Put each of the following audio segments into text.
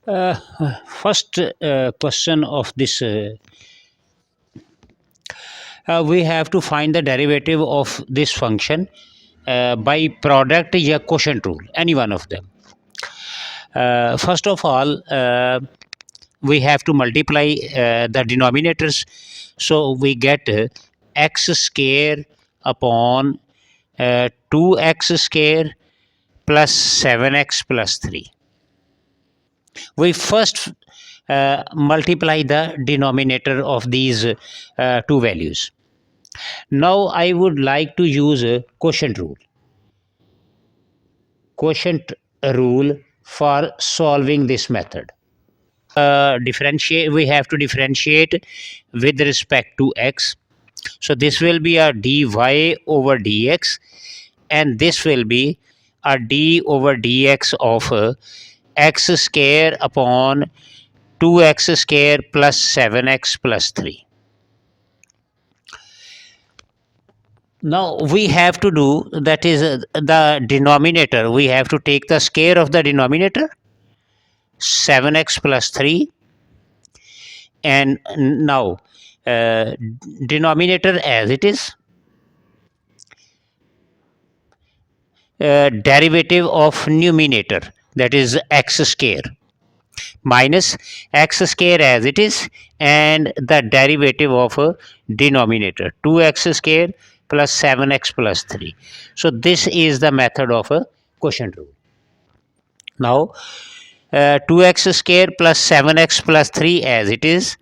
Uh, First question of this we have to find the derivative of this function by product or quotient rule, any one of them. First of all, we have to multiply the denominators, so we get x square upon 2x square plus 7x plus 3. We first multiply the denominator of these two values. Now I would like to use a quotient rule for solving this method. Differentiate, we have to differentiate with respect to x. So this will be a dy over dx, and this will be a d over dx of x square upon 2x square plus 7x plus 3. Now we have to do, that is the denominator, we have to take the square of the denominator 7x plus 3, and now uh, denominator as it is, derivative of numerator, that is x square, minus x square as it is, and the derivative of a denominator 2x square plus 7x plus 3. So this is the method of a quotient rule. Now 2x square plus 7x plus 3 as it is,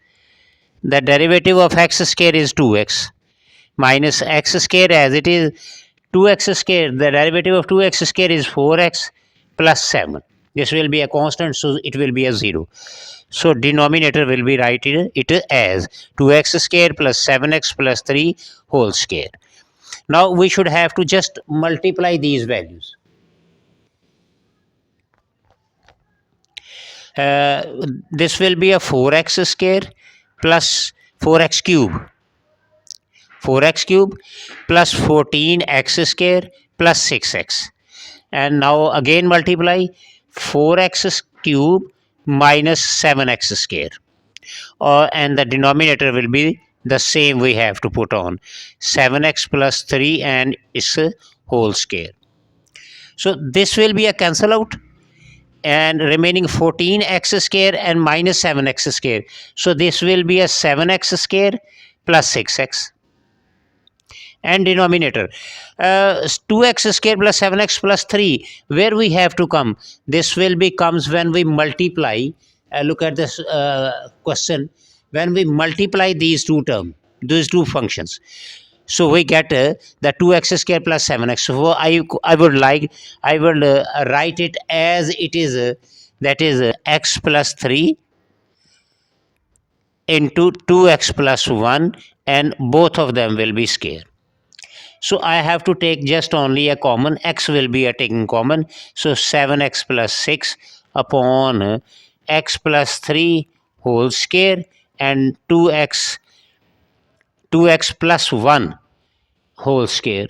the derivative of x square is 2x, minus x square as it is, 2x square, the derivative of 2x square is 4x plus 7. This will be a constant, so it will be a 0. So denominator will be written it as 2x square plus 7x plus 3 whole square. Now we should have to just multiply these values. Uh, this will be a 4x square plus 4x cube, 4x cube plus 14x square plus 6x, and now again multiply 4x cube minus 7x square, and the denominator will be the same, we have to put on 7x plus 3 and its whole square. So this will be a cancel out, and remaining 14x square and minus 7x square, so this will be a 7x square plus 6x, and denominator 2x square plus 7x plus 3, where we have to come, this will be comes when we multiply, look at this question, when we multiply these two functions, so we get the 2x square plus 7x. So I would like, I will write it as it is, that is x plus 3 into 2x plus 1, and both of them will be square. So I have to take just only a common, x will be a taking common, so 7x plus 6 upon x plus 3 whole square, and 2x plus 1 whole square.